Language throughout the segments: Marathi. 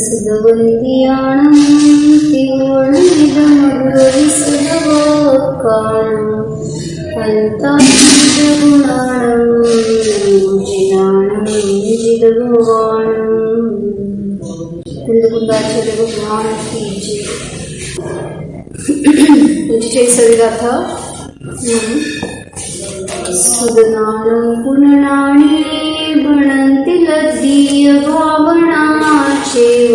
सुदवन्दियाणं तिरुवणिदमरुविसुदवोक्काणं अन्ताजगुणाणं जिनाणं जिदभवाणं कुंदकुंदाचार्य भगवान की जय। तुझे सविगाथा सुदनानं पुननाणे भणन्ति लद्दीय भावनाचेव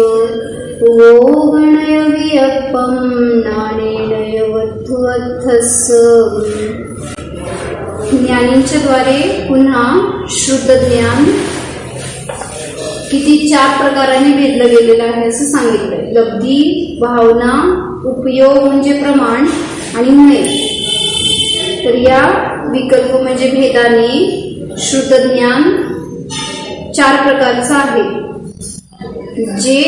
वो गणय वियप्पं नाणेनय वत्थवत्थस्स। ज्ञानींच्या द्वारे पुन्हा शुद्ध ज्ञान किती 4 प्रकाराने भेदलं गेलेलं आहे असं सांगितलंय। लब्धी, भावना, उपयोग म्हणजे प्रमाण आणि नय। तर या विकल्प म्हणजे भेदाने शुद्ध ज्ञान 4 प्रकारचं आहे। जे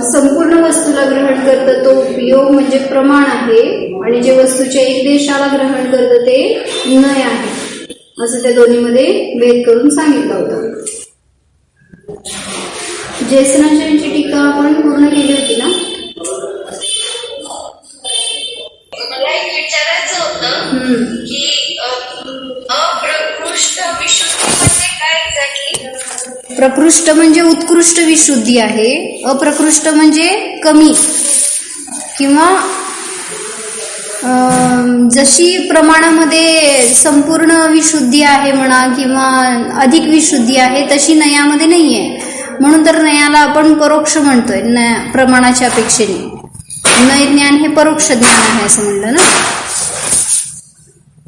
संपूर्ण वस्तूला ग्रहण करतं तो उपयोग म्हणजे प्रमाण आहे आणि जे वस्तूच्या एक देशाला ग्रहण करतं ते नय आहे असं त्या दोन्हीमध्ये भेद करून सांगितलं होतं। जयसनाचार्यांची टीका आपण पूर्ण केली होती ना? मला एक विचारायचं होतं की अप्रकृष्ट विशुद्धी म्हणजे काय एक्झॅक्टली? प्रकृष्ट म्हणजे उत्कृष्ट विशुद्धी आहे, अप्रकृष्ट म्हणजे कमी किंवा जशी प्रमाणामध्ये संपूर्ण विशुद्धी आहे म्हणा किंवा अधिक विशुद्धी आहे तशी नयामध्ये नाहीये, म्हणून तर नयाला आपण परोक्ष म्हणतोय प्रमाणाच्या अपेक्षेने। नय ज्ञान हे परोक्ष ज्ञान आहे असं म्हणलं ना।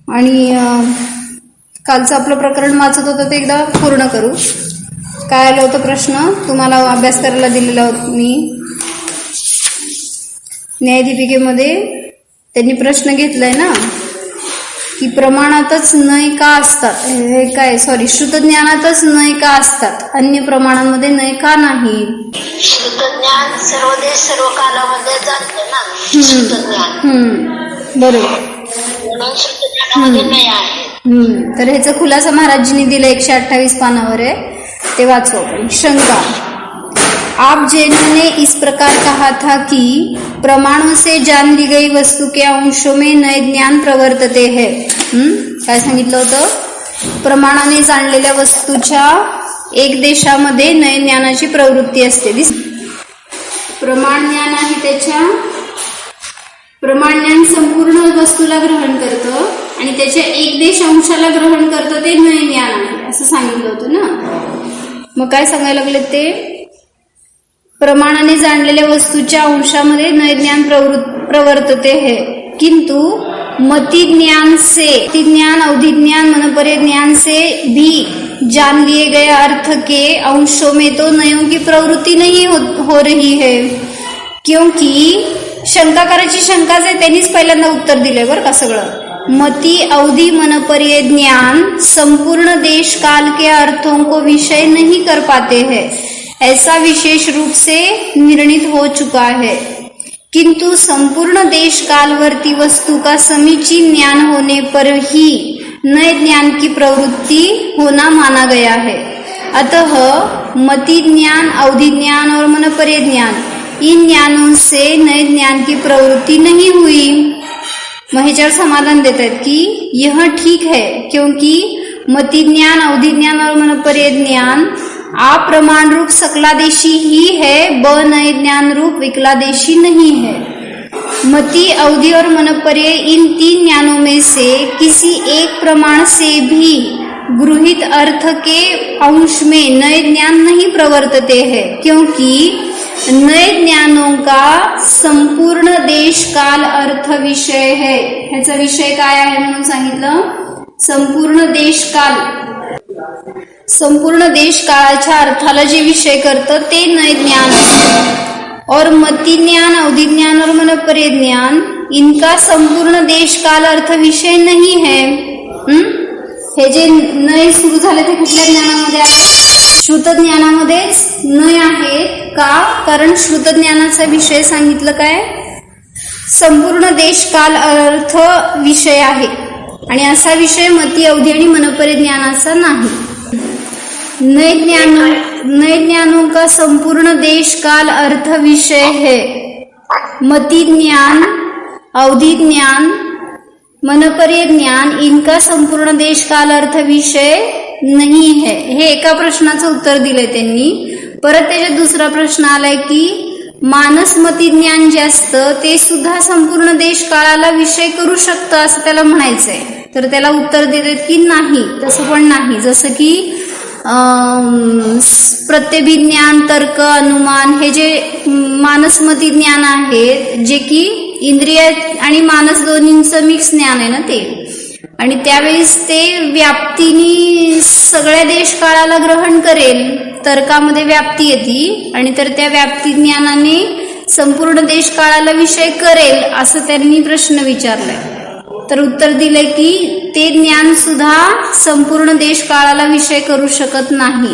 आणि कालचं आपलं प्रकरण वाचत होतं ते एकदा पूर्ण करू। काय आलं होतं प्रश्न तुम्हाला अभ्यास करायला दिलेला होता मी न्यायदीपिकेमध्ये। त्यांनी प्रश्न घेतलाय ना की प्रमाणातच नय का असतात, शुद्ध ज्ञानातच नय का असतात, अन्य प्रमाणांमध्ये नय का नाही? शुद्ध ज्ञान सर्व देश सर्व कालामध्ये जाते ना शुद्ध ज्ञान। बरोबर, म्हणून शुद्ध ज्ञानामध्ये नय आहे। तर ह्याचा खुलासा महाराजजींनी दिला 128 पानावर आहे, ते वाचू आपण। शंका, आप जिन्होंने इस प्रकार कहा था कि प्रमाणों से जान ली गई वस्तु के अंशों में नए ज्ञान प्रवर्तते है। काय सांगितलं होतं? प्रमाणाने जाणलेल्या वस्तूच्या एक देशामध्ये नय ज्ञानाची प्रवृत्ती असते। प्रमाण ज्ञान आहे त्याच्या प्रमाण ज्ञान संपूर्ण वस्तूला ग्रहण करतं आणि त्याच्या एक देश अंशाला ग्रहण करतं ते नय ज्ञान आहे असं सांगितलं होतं ना। मग काय सांगायला लागले ते? प्रमाणाने जाणलेल्या वस्तूच्या अंशामध्ये नय ज्ञान प्रवर्तते है, किंतु मति ज्ञान से ज्ञान अवधि ज्ञान मनपर्य ज्ञान से भी जान लिए गए अर्थ के अंशों में तो नयों की प्रवृत्ति नहीं हो रही है। क्योंकि शंकाकाराची शंकाच आहे, त्यांनीच पहिल्यांदा उत्तर दिलंय बरं का सगळं। मति अवधि मनपर्य ज्ञान संपूर्ण देश काल के अर्थों को विषय नहीं कर पाते हैं, ऐसा विशेष रूप से निर्णित हो चुका है, किंतु संपूर्ण देश कालवर्ती वस्तु का समीचीन ज्ञान होने पर ही नए ज्ञान की प्रवृत्ति होना माना गया है। अतः मति ज्ञान, अवधि ज्ञान और मनपर्य ज्ञान, इन ज्ञानों से नए ज्ञान की प्रवृत्ति नहीं हुई। महेश्वर समाधान देते हैं कि यह ठीक है, क्योंकि मति ज्ञान, अवधि ज्ञान और मनपर्य ज्ञान अप्रमाण रूप सकलादेशी ही है, ब नय ज्ञान रूप विकलादेशी नहीं है। मति, अवधि और मनपर्य इन 3 ज्ञानों में से किसी एक प्रमाण से भी गृहीत अर्थ के अंश में नए ज्ञान नहीं प्रवर्तते हैं, क्योंकि नए ज्ञानों का संपूर्ण देश काल अर्थ विषय है। ह्याचा विषय काय आहे म्हणून सांगितलं? संपूर्ण देश काल, संपूर्ण देश काळाच्या अर्थाला जे विषय करतं ते नय ज्ञान असतं। और मति ज्ञान, अवधि ज्ञान और मनपर्य ज्ञान इनका संपूर्ण देश काल अर्थ विषय नहीं है। हे जे नय सुरू झाले ते कुठल्या ज्ञानामध्ये आहे? श्रुत ज्ञानामध्येच नय आहे का? कारण श्रुत ज्ञानाचा विषय सांगितलं काय? संपूर्ण देश काल अर्थ विषय आहे आणि असा विषय मती, अवधी आणि मनपर्य ज्ञानाचा नाही। नए ज्ञानों का संपूर्ण देश काल अर्थ विषय है। मति ज्ञान, अवधि ज्ञान, मनपर्य ज्ञान इनका संपूर्ण देश काल अर्थ विषय नाही है। हे एका प्रश्नाचं उत्तर दिलंय त्यांनी। परत त्याच्यात दुसरा प्रश्न आलाय की मानसमती ज्ञान जे असतं ते सुद्धा संपूर्ण देश काळाला विषय करू शकतं असं त्याला म्हणायचंय। तर त्याला उत्तर दिलेत की नाही, तसं पण नाही। जसं की प्रत्यभिज्ञान, तर्क, अनुमान हे जे मानसमती ज्ञान आहे, जे की इंद्रिय आणि मानस दोन्हींचं मिक्स ज्ञान आहे ना ते, आणि त्यावेळेस ते व्याप्तीनी सगळ्या देश काळाला ग्रहण करेल। तर्कामध्ये व्याप्ती येते आणि तर त्या व्याप्ती ज्ञानाने संपूर्ण देश काळाला विषय करेल असं त्यांनी प्रश्न विचारलाय। तर उत्तर दिले की ते ज्ञान सुद्धा संपूर्ण देश काळाला विषय करू शकत नाही,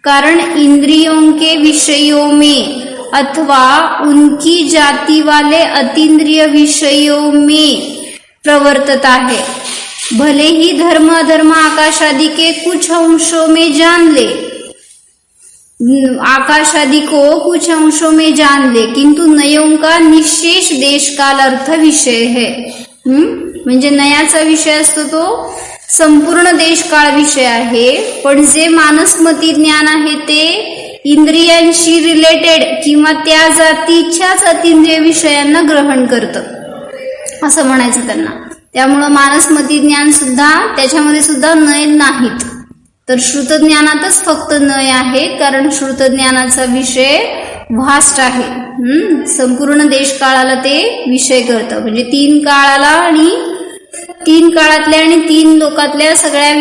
कारण इंद्रियों के विषयों में अथवा उनकी जाति वाले अतीन्द्रिय विषयों में प्रवर्तता है। भले ही धर्म अधर्म आकाश आदि के कुछ अंशों में जान ले, आकाश आदि को कुछ अंशों में जान ले, किंतु नयों का निशेष देश काल अर्थ विषय है। म्हणजे नयाचा विषय असतो तो संपूर्ण देश काळ विषय आहे, पण जे मानसमती ज्ञान आहे ते इंद्रियांशी रिलेटेड किंवा त्या जातीच्याच अतींद्रिय विषयांना ग्रहण करतं असं म्हणायचं त्यांना। त्यामुळं मानसमती ज्ञान सुद्धा त्याच्यामध्ये सुद्धा नय नाहीत। तर श्रुत ज्ञानातच फक्त नय आहे, कारण श्रुत ज्ञानाचा विषय व्हास्ट आहे। संपूर्ण देश काळाला ते विषय करतं, म्हणजे तीन काळाला आणि तीन काळातल्या आणि तीन लोकातल्या सगळ्या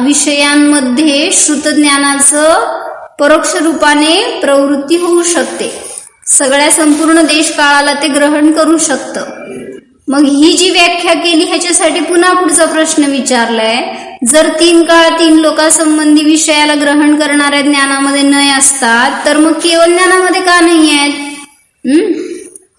विषयांमध्ये श्रुत ज्ञानाचं परोक्ष रूपाने प्रवृत्ती होऊ शकते। सगळ्या संपूर्ण देश काळाला ते ग्रहण करू शकतं। मग ही जी व्याख्या केली ह्याच्यासाठी पुन्हा पुढचा प्रश्न विचारलाय, जर तीन काळ तीन लोकांसंबंधी विषयाला ग्रहण करणाऱ्या ज्ञानामध्ये नय असतात तर मग केवल ज्ञानामध्ये का नाही आहेत?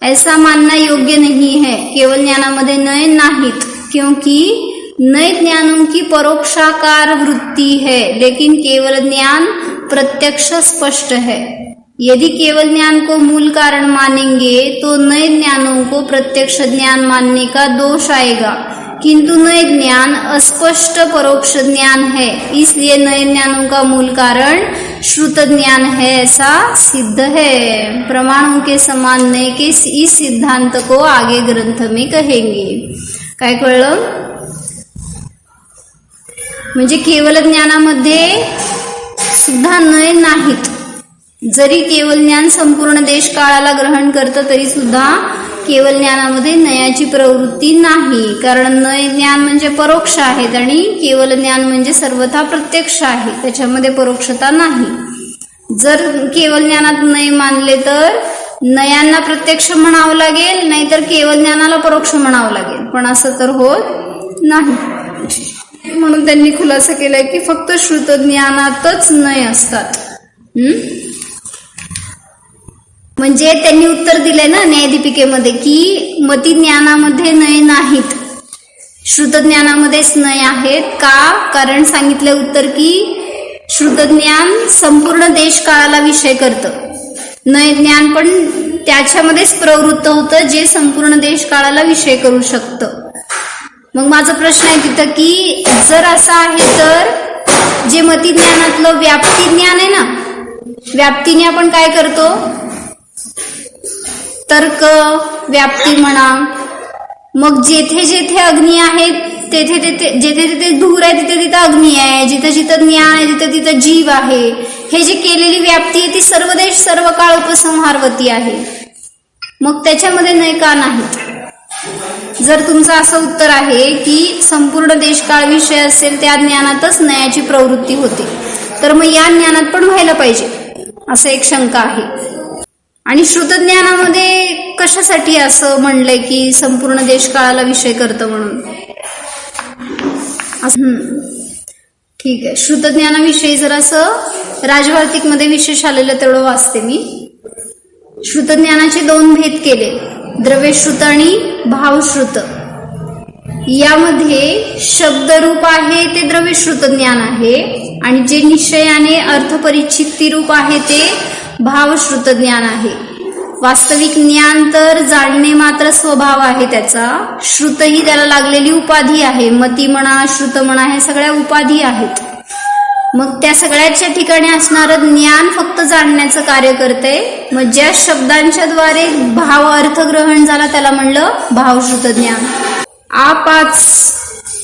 ऐसा मानना योग्य नहीं है। केवल ज्ञानामध्ये नय नाहीत, क्योंकि नए ज्ञानों की परोक्षाकार वृत्ति है, लेकिन केवल ज्ञान प्रत्यक्ष स्पष्ट है। यदि केवल ज्ञान को मूल कारण मानेंगे तो नए ज्ञानों को प्रत्यक्ष ज्ञान मानने का दोष आएगा, किंतु नए ज्ञान अस्पष्ट परोक्ष ज्ञान है, इसलिए नए ज्ञानों का मूल कारण श्रुत ज्ञान है, ऐसा सिद्ध है। प्रमाणों के समान नए के इस सिद्धांत को आगे ग्रंथ में कहेंगे। काय कळलं? म्हणजे केवल ज्ञानामध्ये सुद्धा नय नाहीत। जरी केवल ज्ञान संपूर्ण देश काळाला ग्रहण करतं तरी सुद्धा केवल ज्ञानामध्ये नयाची प्रवृत्ती नाही, कारण नय ज्ञान म्हणजे परोक्ष आहेत आणि केवल ज्ञान म्हणजे सर्वथा प्रत्यक्ष आहे, त्याच्यामध्ये परोक्षता नाही। जर केवल ज्ञानात नय मानले तर नयांना प्रत्यक्ष म्हणावं लागेल, नाहीतर केवल ज्ञानाला परोक्ष म्हणावं लागेल, पण असं तर होत नाही। म्हणून त्यांनी खुलासा केलाय की फक्त श्रुत ज्ञानातच नय असतात। म्हणजे त्यांनी उत्तर दिले ना न्यायदीपिकेमध्ये की मती ज्ञानामध्ये नय नाहीत, श्रुत ज्ञानामध्येच नय आहेत। का? कारण सांगितलं उत्तर की श्रुत ज्ञान संपूर्ण देश काळाला विषय करतं, नय ज्ञान पण त्याच्यामध्येच प्रवृत्त होतं जे संपूर्ण देश काळाला विषय करू शकतं। मग माझा प्रश्न आहे तिथं की जर असं आहे तर जे मती ज्ञानातलं व्याप्ती ज्ञान आहे ना, व्याप्तीने आपण काय करतो? तर्क व्याप्ती म्हणा। मग जेथे जेथे अग्नी आहे तेथे तेथे, जेथे जेथे धूर आहे तिथे तिथे अग्नी आहे, जिथं जिथं ज्ञान आहे तिथं तिथं जीव आहे। हे जी केलेली व्याप्ती आहे ती सर्व देश सर्व काळ उपसंहारवती आहे, मग त्याच्यामध्ये नय का नाहीत? जर तुमचं असं उत्तर आहे की संपूर्ण देश काळ विषय असेल त्या ज्ञानातच नयाची प्रवृत्ती होते, तर मग या ज्ञानात पण व्हायला पाहिजे असं एक शंका आहे। आणि श्रुत ज्ञानामध्ये कशासाठी असं म्हणलंय की संपूर्ण देश काळाला विषय करतं म्हणून? ठीक आहे, श्रुत ज्ञानाविषयी जर असं राजवार्तिक मध्ये विशेष आलेलं तेवढं वाचते मी। श्रुत ज्ञानाचे दोन भेद केले, द्रव्यश्रुत आणि भावश्रुत। यामध्ये शब्दरूप आहे ते द्रव्यश्रुत ज्ञान आहे आणि जे निश्चयाने अर्थपरिच्छित्ती रूप आहे ते भावश्रुत ज्ञान आहे. वास्तविक ज्ञान तर जाणणे मात्र स्वभाव आहे त्याचा. श्रुत ही त्याला लागलेली उपाधी आहे. मती म्हणा, श्रुत म्हणा, हे सगळ्या उपाधी आहेत. मग त्या सगळ्याच्या ठिकाणी असणारं ज्ञान फक्त जाणण्याचं कार्य करते. मग ज्या शब्दांच्या द्वारे भाव अर्थ ग्रहण झाला त्याला म्हणलं भावश्रुत ज्ञान. पाच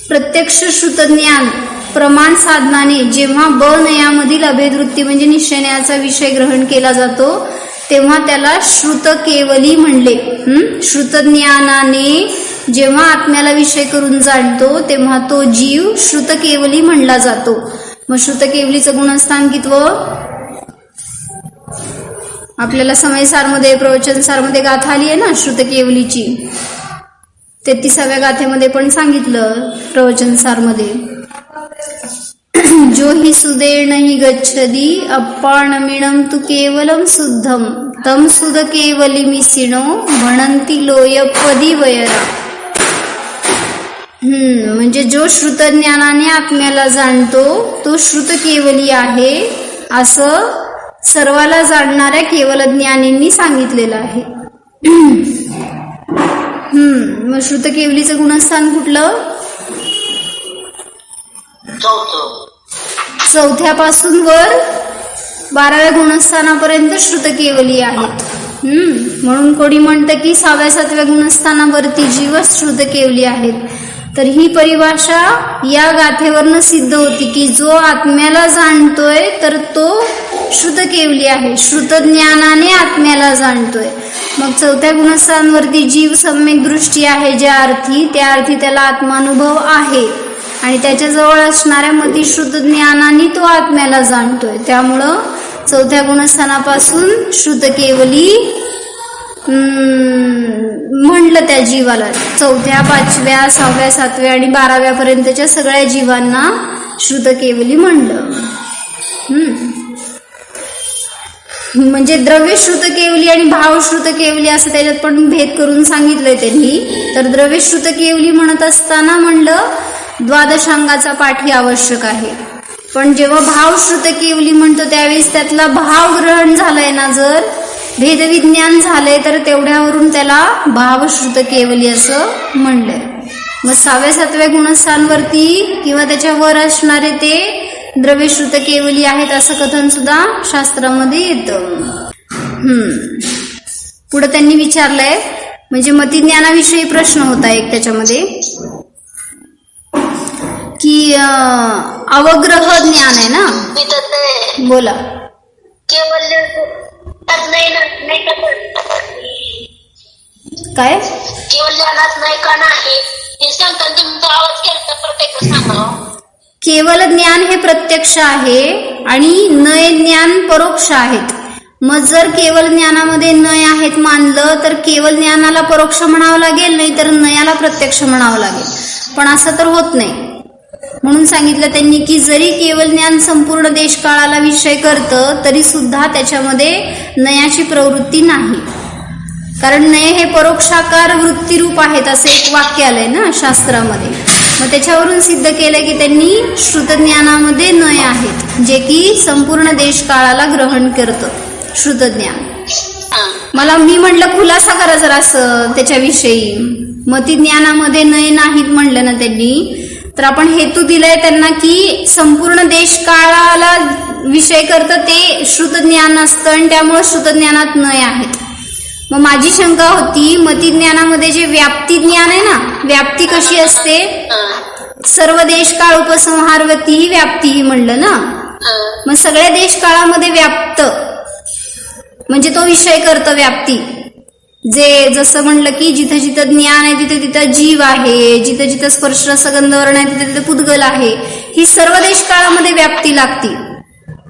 प्रत्यक्ष श्रुत ज्ञान प्रमाण साधनाने जेव्हा ब नयामधील अभेदवृत्ती म्हणजे निश्चयाचा विषय ग्रहण केला जातो तेव्हा त्याला श्रुत केवली म्हणले. श्रुत ज्ञानाने जेव्हा आत्म्याला विषय करून जाणतो तेव्हा तो जीव श्रुत केवली म्हणला जातो. मग श्रुत केवलीचं गुणस्थान कितवं? आपल्याला समयसारमध्ये प्रवचनसारमध्ये गाथा आली आहे ना श्रुत केवलीची. 33व्या गाथेमध्ये पण सांगितलं प्रवचनसारमध्ये. जो हि सुदेण हि गच्छदी अप्पाणमिणं तु केवलम शुद्धम तम सुद केवली मिसिणो म्हणंती लोयपदी वयरा. म्हणजे जो श्रुत ज्ञानाने आत्म्याला जाणतो तो श्रुत केवली आहे असं सर्वाला जाणणाऱ्या केवल ज्ञानींनी सांगितलेलं आहे. मग श्रुत केवलीचं गुणस्थान कुठलं? चौथ्यापासून वर 12व्या गुणस्थानापर्यंत श्रुत केवली आहेत. म्हणून कोणी म्हणतं की 6व्या 7व्या गुणस्थानावरती जीव श्रुत केवली आहेत. तर ही परिभाषा या गाथेवरनं सिद्ध होती की जो आत्म्याला जाणतोय तर तो श्रुत केवली आहे. श्रुत ज्ञानाने आत्म्याला जाणतोय. मग 4थ्या गुणस्थानावरती जीव सम्यक दृष्टी आहे ज्या अर्थी, त्या अर्थी त्याला आत्मानुभव आहे आणि त्याच्याजवळ असणाऱ्या मतिश्रुत ज्ञानाने तो आत्म्याला जाणतोय. त्यामुळं 4थ्या गुणस्थानापासून श्रुत केवली म्हणलं त्या जीवाला. 4थ्या 5व्या 6व्या 7व्या आणि 12व्या पर्यंतच्या सगळ्या जीवांना श्रुत केवली म्हणलं. म्हणजे द्रव्यश्रुत केवली आणि भावश्रुत केवली असं त्याच्यात पण भेद करून सांगितलंय त्यांनी. तर द्रव्यश्रुत केवली म्हणत असताना म्हणलं द्वादशांगाचा पाठ ही आवश्यक आहे. पण जेव्हा भावश्रुत केवली म्हणतो त्यावेळेस त्यातला भाव ग्रहण झालाय ना, जर भेदविज्ञान झालंय तर तेवढ्यावरून त्याला भावश्रुत केवली असं म्हणलंय. मग 6व्या 7व्या गुणस्थानवरती किंवा त्याच्यावर असणारे ते द्रव्यश्रुत केवली आहेत असं कथन सुद्धा शास्त्रामध्ये येतं. पुढे त्यांनी विचारलंय म्हणजे मतिज्ञानाविषयी प्रश्न होता एक त्याच्यामध्ये की अवग्रह ज्ञान आहे ना. बोला. काय केवळ ज्ञानात नाही का नाही हे सांगता तुमचा आवाज केला प्रत्येक सांगा. केवल ज्ञान हे प्रत्यक्ष आहे आणि नय ज्ञान परोक्ष आहेत. मग जर केवल ज्ञानामध्ये नय आहेत मानलं तर केवल ज्ञानाला परोक्ष म्हणावं लागेल, नाही तर नयाला प्रत्यक्ष म्हणावं लागेल. पण असं तर होत नाही. म्हणून सांगितलं त्यांनी की जरी केवल ज्ञान संपूर्ण देशकाळाला विषय करतं तरी सुद्धा त्याच्यामध्ये नयाची प्रवृत्ती नाही. कारण नय हे परोक्षाकार वृत्तीरूप आहेत असं एक वाक्य आलंय ना शास्त्रामध्ये. मग त्याच्यावरून सिद्ध केलं की त्यांनी श्रुत ज्ञानामध्ये नय आहेत जे की संपूर्ण देशकाळाला ग्रहण करतं श्रुत ज्ञान. मी म्हटलं खुलासा करा जरा असं त्याच्याविषयी. मतिज्ञानामध्ये नय नाहीत म्हणलं ना त्यांनी, तर आपण हेतू दिलाय त्यांना की संपूर्ण देशकाळाला विषय करतं ते श्रुत ज्ञान असतं आणि त्यामुळे श्रुत ज्ञानात नय आहेत. मग माझी शंका होती मतिज्ञानामध्ये जे व्याप्ती ज्ञान आहे ना, व्याप्ती कशी असते? सर्व देशकाळ उपसंहारवती ही व्याप्ती ही म्हणलं ना. मग सगळ्या देशकाळामध्ये व्याप्त म्हणजे तो विषय करतं व्याप्ती. जे जसं म्हणलं की जिथं जिथं ज्ञान आहे तिथं तिथं जीव आहे, जिथं जिथं स्पर्श रसगंधवर्ण आहे तिथं तिथं पुद्गल आहे. ही सर्व देशकाळामध्ये व्याप्ती लागती.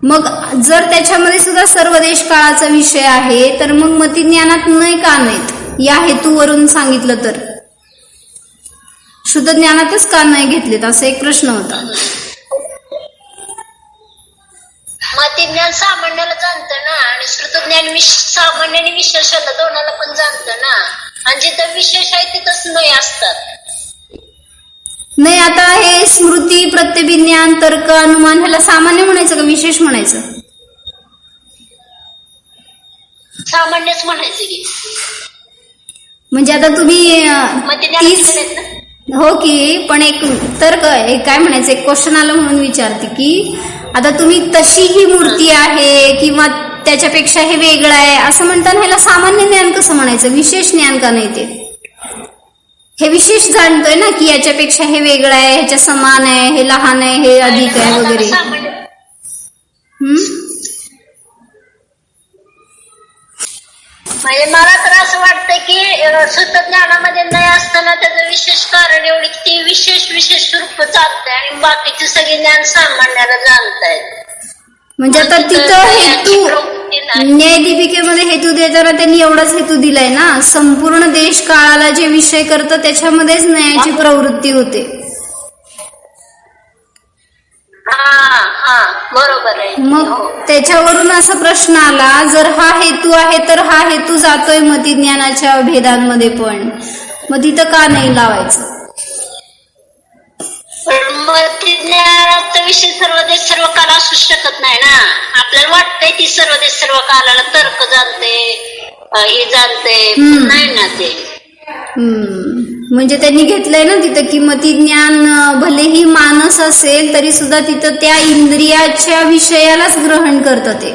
मग जर त्याच्यामध्ये सुद्धा सर्व देशकाळाचा विषय आहे तर मग मतिज्ञानात नाही का नाहीत या हेतूवरून सांगितलं तर शुद्ध ज्ञानातच का नाही घेतलेत असा एक प्रश्न होता. मतिज्ञान सामान्याला जाणतं ना आणि श्रुतज्ञान सामान्य आणि विशेषाला दोनाला पण जाणतं ना. आणि जिथं विशेष आहे तिथंच नाही असतात. नाही, आता हे स्मृती, प्रत्यभिज्ञान, तर्क, अनुमान ह्याला सामान्य म्हणायचं का विशेष म्हणायचं? सामान्यच म्हणायचं की. म्हणजे आता तुम्ही मग ते ज्ञान तीच आहेत ना. हो की, पण एक तर्क एक काय म्हणायचं, एक क्वेश्चन आलं म्हणून विचारते की आता तुम्ही तशी ही मूर्ती आहे किंवा त्याच्यापेक्षा हे वेगळं आहे असं म्हणताना ह्याला सामान्य ज्ञान कसं म्हणायचं, विशेष ज्ञान का नाही? ते हे विशेष जाणतोय ना की याच्यापेक्षा हे वेगळं आहे, ह्याच्या समान आहे, हे लहान आहे, हे अधिक आहे वगैरे. सामान्य म्हणजे मला तर असं वाटतं की शुद्ध ज्ञानामध्ये नाही असताना त्याचं विशेष कारण एवढी की ती विशेष रूप चालतंय आणि बाकीचे सगळे ज्ञान सामान्याला जाणतायत. म्हणजे आता तिथं हेतू न्यायदीपिकेमध्ये हेतू देताना त्यांनी एवढाच हेतू दिलाय ना, संपूर्ण देश काळाला जे विषय करतं त्याच्यामध्येच न्यायाची प्रवृत्ती होते. बरोबर आहे. मग त्याच्यावरून असा प्रश्न आला, जर हा हेतू आहे तर हा हेतू जातोय मतिज्ञानाच्या भेदांमध्ये पण, मग तिथं का नाही लावायचं? मतिज्ञानाचा विषय सर्व काल असू शकत नाही ना. आपल्याला वाटतंय ती सर्व कालाला तर्क जाणते, हे जाणते, नाही ना ते. म्हणजे त्यांनी घेतलंय ना तिथं की मतिज्ञान भलेही मानस असेल तरी सुद्धा तिथं त्या इंद्रियाच्या विषयालाच ग्रहण करतं ते,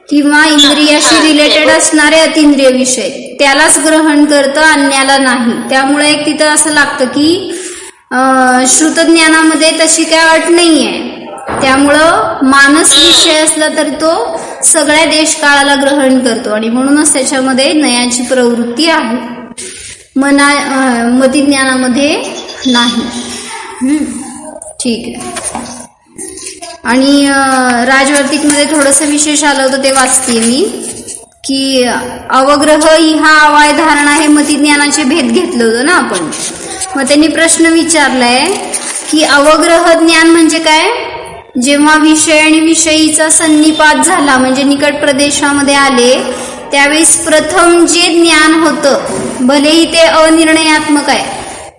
किंवा इंद्रियाशी रिलेटेड असणारे अतिंद्रिय विषय त्यालाच ग्रहण करतं, अन्याला नाही. त्यामुळे एक तिथं असं लागतं की श्रुतज्ञानामध्ये तशी काय अट नाहीये. त्यामुळं मानस विषय असला तर तो सगळ्या देश काळाला ग्रहण करतो आणि म्हणूनच त्याच्यामध्ये नयाची प्रवृत्ती आहे, मतिज्ञानामध्ये नाही. ठीक आहे. आणि राजवार्तिकमध्ये थोडंसं विशेष आलं होतं ते वाचते मी की अवग्रह हा अवाय धारणा हे मतिज्ञानाचे भेद घेतलं होतं ना आपण. मग त्यांनी प्रश्न विचारलाय की अवग्रह ज्ञान म्हणजे काय? जेव्हा विषय आणि विषयीचा सन्निपात झाला म्हणजे निकट प्रदेशामध्ये आले त्यावेळेस प्रथम जे ज्ञान होतं, भलेही ते अनिर्णयात्मक आहे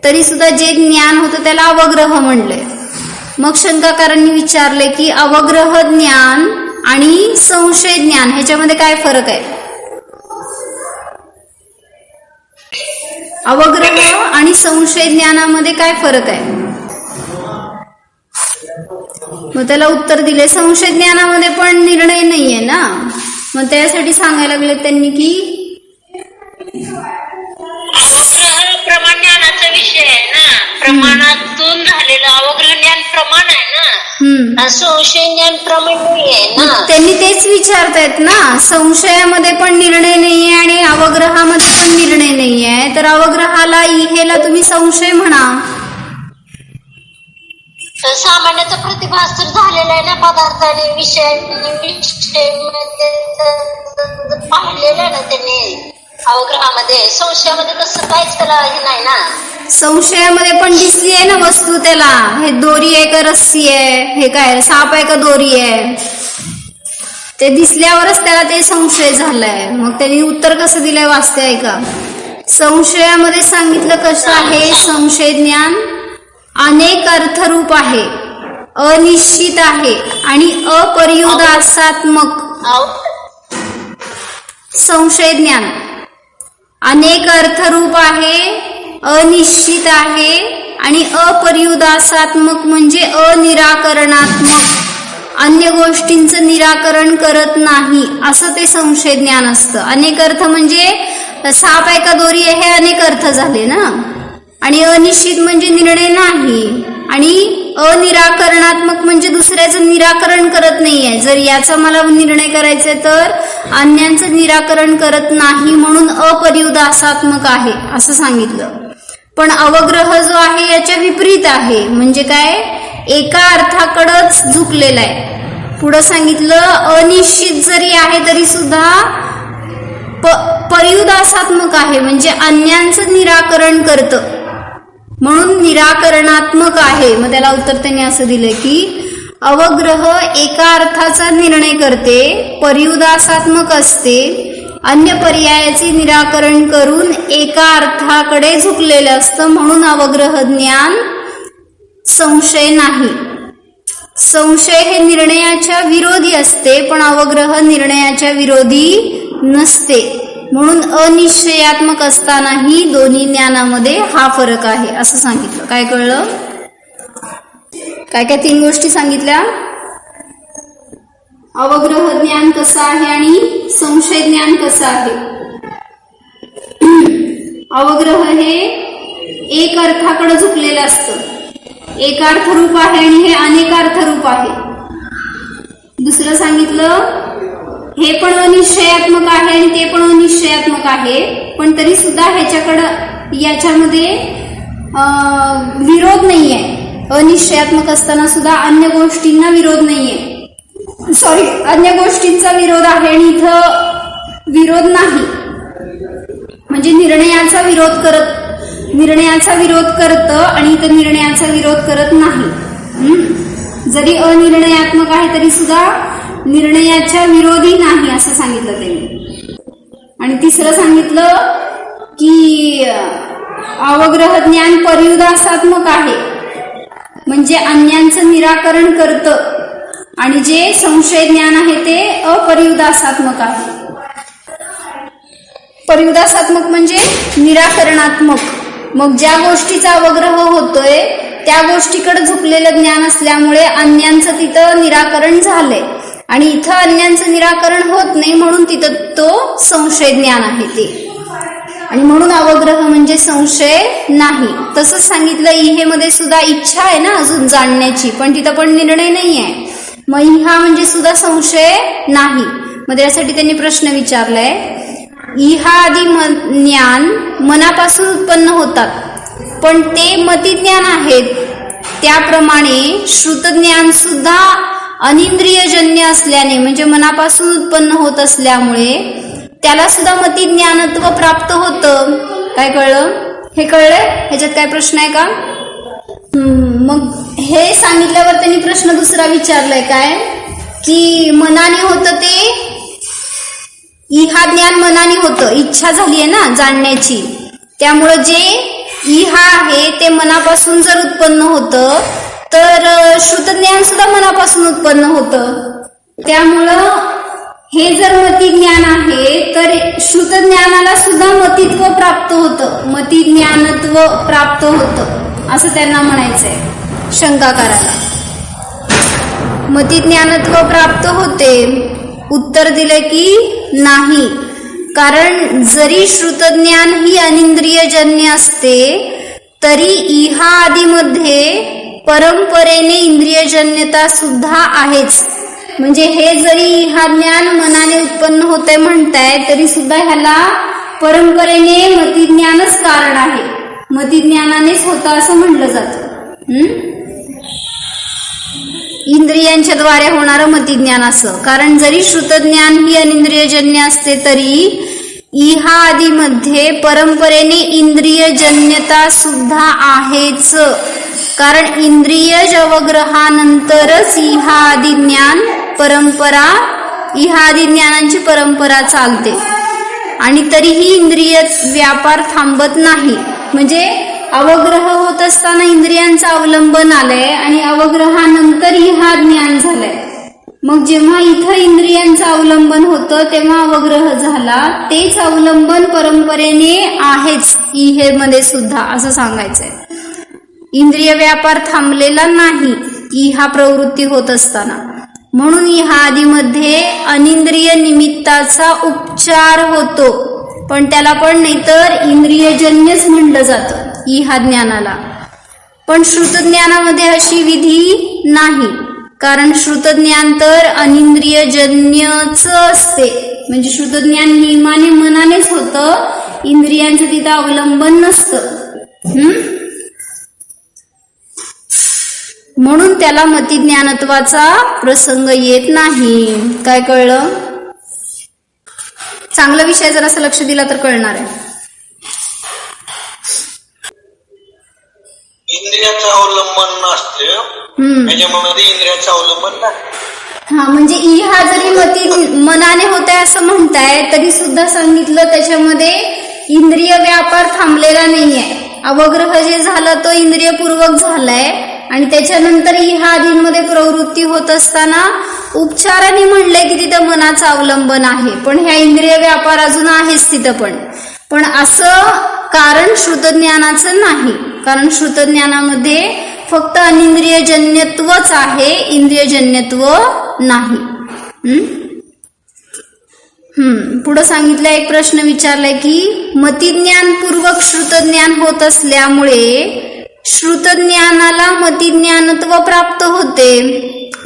तरी सुद्धा जे ज्ञान होतं त्याला अवग्रह म्हणलंय. मग शंकाकारांनी विचारले की अवग्रह ज्ञान आणि संशय ज्ञान ह्याच्यामध्ये काय फरक आहे? अवग्रह आणि संशय ज्ञानामध्ये काय फरक आहे? मग त्याला उत्तर दिले संशय ज्ञानामध्ये पण निर्णय नाहीये ना. मग त्यासाठी सांगायला लागले त्यांनी की अवग्रह प्रमाण ज्ञानाचा विषय आहे ना, प्रमाणातून झालेलं अवग्रह ज्ञान प्रमाण आहे ना, संशय ज्ञान प्रमाण नाहीये ना. त्यांनी तेच विचारतायत ना, संशयामध्ये पण निर्णय नाहीये आणि अवग्रहामध्ये पण निर्णय नाहीये, तर अवग्रहाला इहेला तुम्ही संशय म्हणा. सामान्याचा प्रतिभास तर झालेला आहे ना पदार्थाने, विषय पाहिलेलं आहे ना त्यांनी अवग्रहामध्ये. संशयामध्ये तसं काहीच त्याला हे नाही ना. संशयामध्ये पण दिसली आहे ना वस्तू त्याला, हे दोरी आहे का रस्सी आहे, हे काय साप आहे का दोरी आहे, ते दिसल्यावरच त्याला ते संशय झालाय. मग त्यांनी उत्तर कसं दिलंय वाचते ऐका. संशयामध्ये सांगितलं कसं आहे, संशय ज्ञान अनेक अर्थरूप आहे, अनिश्चित आहे आणि अपर्युदासात्मक. संशय ज्ञान अनेक अर्थरूप आहे, अनिश्चित आहे आणि अपर्युदासात्मक म्हणजे अनिराकरणात्मक, अन्य गोष्टींचं निराकरण करत नाही असं ते संशय ज्ञान असतं. अनेक अर्थ म्हणजे साप आहे का दोरी आहे हे अनेक अर्थ झाले ना, आणि अनिश्चित म्हणजे निर्णय नाही, आणि अनिराकरणात्मक म्हणजे दुसऱ्याचं निराकरण करत नाहीये. जर याचा मला निर्णय करायचा तर अन्यांचं निराकरण करत नाही म्हणून अपर्युदासात्मक आहे असं सांगितलं. पण अवग्रह जो आहे याच्या विपरीत आहे, म्हणजे काय, एका अर्थाकडंच झुकलेला आहे. पुढं सांगितलं अनिश्चित जरी आहे तरी सुद्धा पर्युदासात्मक आहे, म्हणजे अन्यांचं निराकरण करतं म्हणून निराकरणात्मक आहे. मग त्याला उत्तर त्यांनी असं दिलं की अवग्रह एका अर्थाचा निर्णय करते, पर्युदासात्मक असते, अन्य पर्यायाचे निराकरण करून एका अर्थाकडे झुकलेलं असतं, म्हणून अवग्रह ज्ञान संशय नाही. संशय हे निर्णयाच्या विरोधी असते, पण अवग्रह निर्णयाच्या विरोधी नसते. म्हणून अनिश्चयात्मक असतानाही दोन्ही ज्ञानामध्ये हा फरक आहे असं सांगितलं. काय कळलं? काय काय 3 गोष्टी सांगितल्या? अवग्रह ज्ञान कसं आहे आणि संशय ज्ञान कसं आहे. अवग्रह हे एक अर्थाकडे झुकलेलं असतं. एक अर्थरूप आहे आणि हे अनेक अर्थरूप आहे. दुसरं सांगितलं हे पण अनिश्चयात्मक आहे आणि ते पण अनिश्चयात्मक आहे, पण तरी सुद्धा ह्याच्याकडं याच्यामध्ये विरोध नाहीये. अनिश्चयात्मक असताना सुद्धा अन्य गोष्टींना विरोध नाहीये. अन्य गोष्टींचा विरोध आहे आणि इथं विरोध नाही. म्हणजे निर्णयाचा विरोध करतं आणि इथं निर्णयाचा विरोध करत नाही. जरी अनिर्णयात्मक आहे तरी सुद्धा निर्णयाच्या विरोधी नाही असं सांगितलं त्यांनी. आणि तिसरं सांगितलं की अवग्रह ज्ञान पर्युदासात्मक आहे, म्हणजे अन्यांचं निराकरण करतं, आणि जे संशय ज्ञान आहे ते अपरियुदासात्मक आहे. पर्युदासात्मक म्हणजे निराकरणात्मक. मग ज्या गोष्टीचा अवग्रह होतोय त्या गोष्टीकडे झुकलेलं ज्ञान असल्यामुळे अन्यांचं तिथं निराकरण झालंय, आणि इथं अन्यांचं निराकरण होत नाही, म्हणून तिथं तो संशय ज्ञान आहे ते. आणि म्हणून अवग्रह म्हणजे संशय नाही. तसंच सांगितलं इहेमध्ये सुद्धा इच्छा आहे ना अजून जाणण्याची, पण तिथं पण निर्णय नाही आहे. मग इहा म्हणजे सुद्धा संशय नाही. मग त्यासाठी त्यांनी प्रश्न विचारलाय, इहा आदी ज्ञान मनापासून उत्पन्न होतात, पण ते मतिज्ञान आहेत. त्याप्रमाणे श्रुतज्ञान सुद्धा अनिंद्रियजन्य असल्याने, म्हणजे मनापासून उत्पन्न होत असल्यामुळे त्याला सुद्धा मतिज्ञानत्व प्राप्त होतं. काय कळलं? हे कळलंय? ह्याच्यात काय प्रश्न आहे का? मग हे सांगितल्यावर त्यांनी प्रश्न दुसरा विचारलाय काय की मनाने होतं ते इहा ज्ञान मनाने होतं, इच्छा झाली आहे ना जाणण्याची, त्यामुळं जे इहा आहे ते मनापासून जर उत्पन्न होतं तर श्रुतज्ञान सुद्धा मनापासून उत्पन्न होतं. त्यामुळं हे जर मतिज्ञान आहे तर श्रुतज्ञानाला सुद्धा मतित्व प्राप्त होतं, मतिज्ञानत्व प्राप्त होतं असं त्यांना म्हणायचंय शंकाकाराला. मतिज्ञानत्व प्राप्त होते. उत्तर दिले की नाही, कारण जरी श्रुतज्ञान ही अनिंद्रियजन्य असते तरी इहा आदीमध्ये परंपरेने इंद्रियजन्यता सुद्धा आहेच. म्हणजे हे जरी इहा ज्ञान मनाने उत्पन्न होते म्हणताय तरी सुद्धा ह्याला परंपरेने मतिज्ञानच कारण आहे, मतिज्ञानानेच होतं असं म्हटलं जातं. इंद्रियांच्या द्वारे होणारं मतिज्ञान असं. कारण जरी श्रुतज्ञान ही अनिंद्रियजन्य असते तरी इहा आदीमध्ये परंपरेने इंद्रियजन्यता सुद्धा आहेच. कारण इंद्रियज अवग्रहानंतरच इहा आदी ज्ञान परंपरा, इहा आदी ज्ञानांची परंपरा चालते, आणि तरीही इंद्रिय व्यापार थांबत नाही. म्हणजे अवग्रह होत असताना इंद्रियांचं अवलंबन आलंय आणि अवग्रहानंतर इहा ज्ञान झालंय. मग जेव्हा इथं इंद्रियांचं अवलंबन होतं तेव्हा अवग्रह झाला. तेच अवलंबन परंपरेने आहेच इहेमध्ये सुद्धा असं सांगायचंय. इंद्रिय व्यापार थांबलेला नाही इहा प्रवृत्ती होत असताना. म्हणून इहा आदीमध्ये अनिंद्रिय निमित्ताचा उपचार होतो, पण त्याला पण नाहीतर इंद्रियजन्यच म्हणलं जातं इहा ज्ञानाला. पण श्रुतज्ञानामध्ये अशी विधी नाही, कारण श्रुतज्ञान तर अनिंद्रियजन्यच असते. म्हणजे श्रुतज्ञान नियमाने मनानेच होतं, इंद्रियांचं तिथं अवलंबन नसतं. म्हणून त्याला मतिज्ञानत्वाचा प्रसंग येत नाही. काय कळलं? चांगला विषय जर असं लक्ष दिला तर कळणार आहे. इंद्रियाचं अवलंबन नसते, त्याच्यामध्ये इंद्रियाचं अवलंबन नाही. हा, म्हणजे इहा जरी मनाने होत आहे असं म्हणताय तरी सुद्धा सांगितलं त्याच्यामध्ये इंद्रिय व्यापार थांबलेला नाहीये. अवग्रह जे झाला तो इंद्रियपूर्वक झालाय, आणि त्याच्यानंतर इहादींमध्ये प्रवृत्ती होत असताना उपचाराने म्हणलंय की तिथं मनाचं अवलंबन आहे, पण ह्या इंद्रिय व्यापार अजून आहेच तिथं. पण असं कारण श्रुतज्ञानाचं नाही, कारण श्रुतज्ञानामध्ये फक्त अनिंद्रियजन्यत्वच आहे, इंद्रियजन्यत्व नाही. पुढे सांगितलं, एक प्रश्न विचारलाय की मतिज्ञानपूर्वक श्रुतज्ञान होत असल्यामुळे श्रुतज्ञानाला मतिज्ञानत्व प्राप्त होते.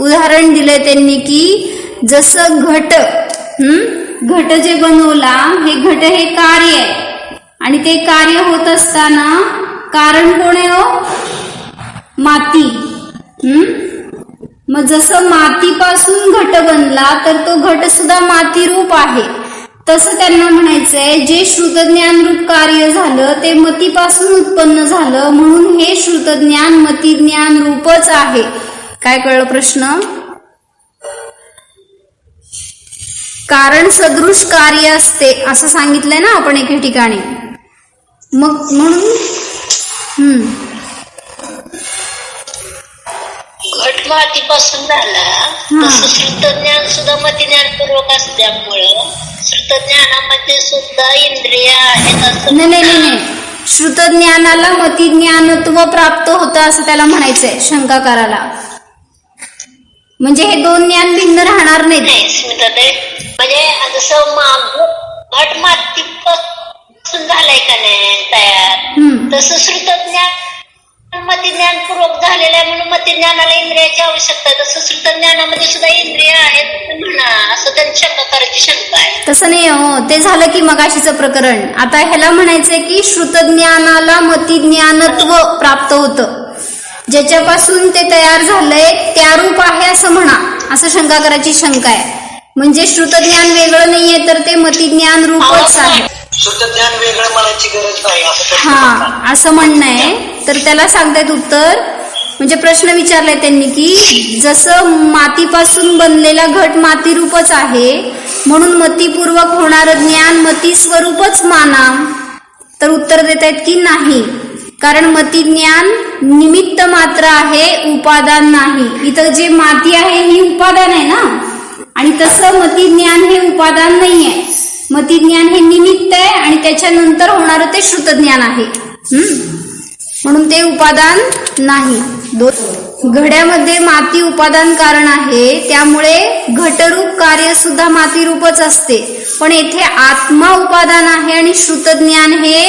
उदाहरण दिलंय त्यांनी की जसं घट जे बनवला, हे घट हे कार्य आहे आणि ते कार्य होत असताना कारण कोण आहे हो? माती. मग जसं मातीपासून घट बनला तर तो घट सुद्धा माती रूप आहे, तसं त्यांना म्हणायचंय जे श्रुतज्ञान रूप कार्य झालं ते मतीपासून उत्पन्न झालं, म्हणून हे श्रुतज्ञान मतिज्ञान रूपच आहे. काय कळलं प्रश्न? कारण सदृश कार्य असते असं सांगितलंय ना आपण एके ठिकाणी. मग म्हणून घट मातीपासून झाला, तसं श्रुतज्ञान सुद्धा मतिज्ञानपूर्वक असल्यामुळं श्रुतज्ञानामध्ये सुद्धा इंद्रिय आहेत असं. नाही, श्रुतज्ञानाला मतिज्ञानत्व प्राप्त होतं असं त्याला म्हणायचंय शंकाकाराला. म्हणजे हे दोन ज्ञान भिन्न राहणार नाहीत. म्हणजे जसं घट मातीपासून झालाय का नाही तयार, तसं श्रुतज्ञान मतिज्ञानपूर्वक झालेलं आहे, म्हणून मतिज्ञानाला इंद्रियाची आवश्यकता आहे. तसं श्रुतज्ञानामध्ये सुद्धा इंद्रिय आहेत म्हणा, असं त्यांची शंकाकाराची शंका आहे. तसं नाही हो, ते झालं की मगाशीचं प्रकरण. आता ह्याला म्हणायचंय की श्रुतज्ञानाला मतिज्ञानत्व प्राप्त होतं, ज्याच्यापासून ते तयार झालंय त्या रूप आहे असं म्हणा, असं शंकाकाराची शंका आहे. म्हणजे श्रुतज्ञान वेगळं नाहीये तर ते मतिज्ञान रूपच आहे. श्रुतज्ञान वेगळं म्हणायची गरज नाही असं म्हणणं आहे. तर त्याला सांगतायत उत्तर, म्हणजे प्रश्न विचारलाय त्यांनी की जसं मातीपासून बनलेला घट माती रूपच आहे, म्हणून मतिपूर्वक होणारं ज्ञान मती स्वरूपच माना. तर उत्तर देत आहेत की नाही, कारण मतिज्ञान निमित्त मात्र आहे, उपादान नाही. इथं जे माती आहे ही उपादान आहे ना, आणि तसं मतिज्ञान हे उपादान नाही आहे. मतिज्ञान हे निमित्त आहे आणि त्याच्यानंतर होणारं ते श्रुतज्ञान आहे, म्हणून ते उपादान नाही. घड्यामध्ये माती उपादान कारण आहे, त्यामुळे घटरूप कार्य सुद्धा माती रूपच असते. पण येथे आत्मा उपादान आहे आणि श्रुतज्ञान हे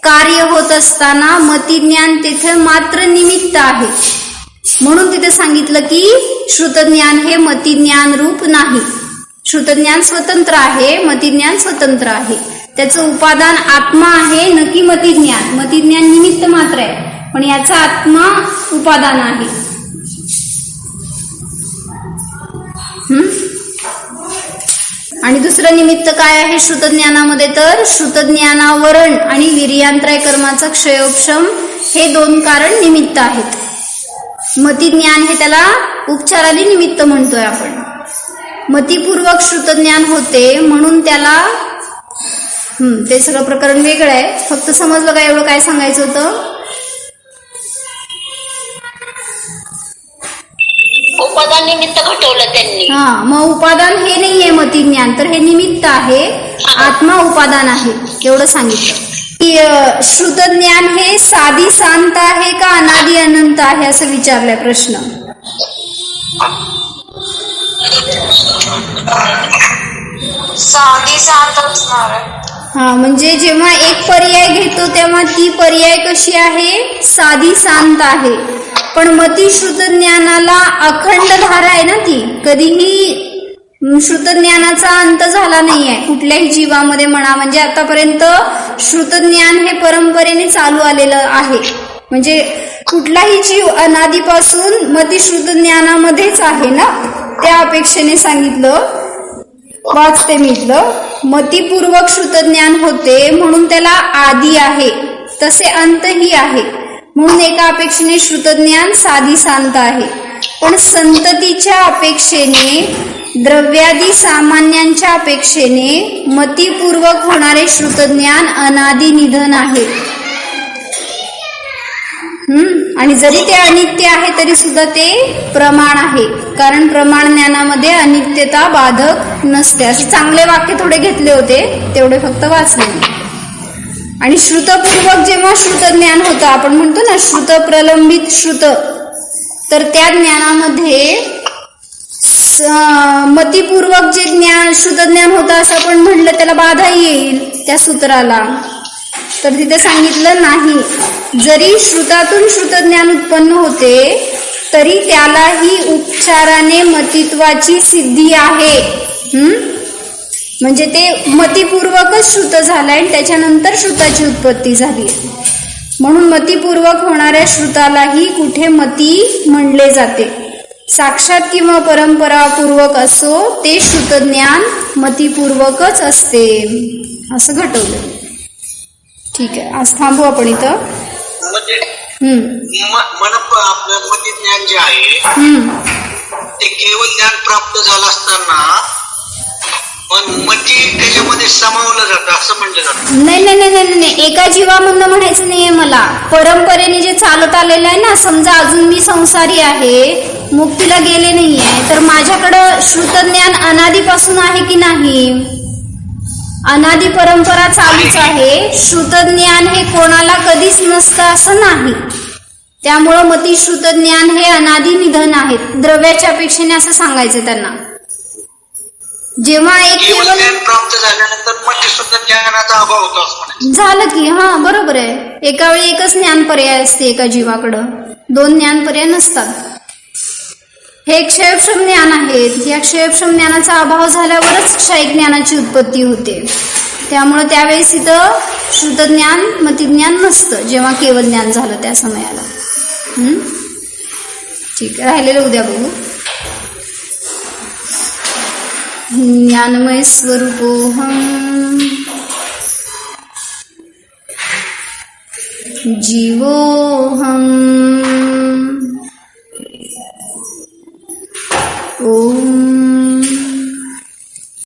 कार्य होत असताना मतिज्ञान तिथे मात्र निमित्त आहे, म्हणून तिथे सांगितलं की श्रुतज्ञान हे मतिज्ञान रूप नाही. श्रुतज्ञान स्वतंत्र आहे, मतिज्ञान स्वतंत्र आहे. त्याचं उपादान आत्मा आहे, नक्की मतिज्ञान. मतिज्ञान निमित्त मात्र आहे, पण याचा आत्मा उपादान आहे. आणि दुसरं निमित्त काय आहे श्रुतज्ञानामध्ये, तर श्रुतज्ञानावरण आणि वीर्यांत्रय कर्माचा क्षयोपशम हे दोन कारण निमित्त आहेत. मतिज्ञान हे त्याला उपचाराने निमित्त म्हणतोय आपण. मतिपूर्वक श्रुतज्ञान होते म्हणून त्याला ते सगळं प्रकरण वेगळं आहे. फक्त समजलं का एवढं काय सांगायचं होतं? उपादान निमित्त घटवलं त्यांनी. मग उपादान हे नाहीये मतिज्ञान, तर हे निमित्त आहे, आत्मा उपादान आहे, एवढं सांगितलं. की श्रुतज्ञान हे साधी शांत आहे का अनादि अनंत आहे असं विचारलाय प्रश्न. साधी शांत असणार. म्हणजे जेव्हा एक पर्याय घेतो तेव्हा ती पर्याय कशी आहे? साधी शांत आहे. पण मती श्रुतज्ञानाला अखंड धारा आहे ना, ती कधीही श्रुतज्ञानाचा अंत झाला नाहीये कुठल्याही जीवामध्ये म्हणा. म्हणजे आतापर्यंत श्रुतज्ञान हे परंपरेने चालू आलेलं आहे. म्हणजे कुठलाही जीव अनादीपासून मती श्रुतज्ञानामध्येच आहे ना, त्या अपेक्षेने सांगितलं. वाचते मी इथलं, मतीपूर्वक श्रुतज्ञान होते म्हणून त्याला आदी आहे, तसे अंतही आहे. म्हणून एका अपेक्षेने श्रुतज्ञान साधी शांत आहे. पण संततीच्या अपेक्षेने, द्रव्यादी सामान्यांच्या अपेक्षेने मतीपूर्वक होणारे श्रुतज्ञान अनादि निधन आहे. आणि जरी ते अनित्य आहे तरी सुद्धा ते प्रमाण आहे, कारण प्रमाण ज्ञानामध्ये अनित्यता बाधक नसते. असे चांगले वाक्य थोडे घेतले होते, तेवढे फक्त वाचले. आणि श्रुतपूर्वक जेव्हा श्रुत ज्ञान होतं, आपण म्हणतो ना श्रुत प्रलंबित श्रुत, तर त्या ज्ञानामध्ये मतिपूर्वक जे ज्ञान श्रुत ज्ञान होतं असं आपण म्हणलं त्याला बाधा येईल त्या सूत्राला. तर तिथे सांगितलं नाही, जरी श्रुतातून श्रुत ज्ञान उत्पन्न होते तरी त्यालाही उपचाराने मतित्वाची सिद्धी आहे. म्हणजे ते मतिपूर्वकच श्रुत झालंय आणि त्याच्यानंतर श्रुताची उत्पत्ती झाली. म्हणून मतिपूर्वक होणाऱ्या श्रुतालाही कुठे मती म्हणले जाते. साक्षात किंवा परंपरापूर्वक असो ते श्रुतज्ञान मतिपूर्वकच असते, असं घटवलं. ठीक आहे, आज थांबू आपण इथं. आपलं मती ज्ञान जे आहे ते केवळ ज्ञान प्राप्त झालं असताना पण मती त्याच्यामध्ये समावलं जातं असं म्हटलं जातं. नाही नाही नाही नाही नाही, एका जीवामधनं म्हणायचं नाहीये मला. परंपरेने जे चालत आलेलं आहे ना, समजा अजून मी संसारी आहे, मुक्तीला गेले नाहीये, तर माझ्याकडं श्रुतज्ञान अनादीपासून आहे की नाही? अनादी परंपरा चालूच आहे. श्रुतज्ञान हे कोणाला कधीच नसतं असं नाही. त्यामुळं मती श्रुतज्ञान हे अनादी निधन आहेत, द्रव्याच्या अपेक्षेने असं सांगायचं त्यांना. जेव्हा एक केवळ ज्ञान प्राप्त झाल्यानंतर मती सुद्धा ज्ञानाचा अभाव होतो असं म्हणायचं. झालं की हा बरोबर आहे. एका वेळी एकच ज्ञान पर्याय असते एका जीवाकडं, दोन ज्ञान पर्याय नसतात. हे क्षयक्षम ज्ञान आहेत. या क्षयक्षम ज्ञानाचा अभाव झाल्यावरच क्षयिक ज्ञानाची उत्पत्ती होते. त्यामुळे त्यावेळेस इथं श्रुतज्ञान मतिज्ञान नसतं, जेव्हा केवळ ज्ञान झालं त्या समयाला. ठीक आहे, राहिलेलं उद्या बघू. ज्ञानमय स्वरूपोऽहम् जीवोऽहम्. ओम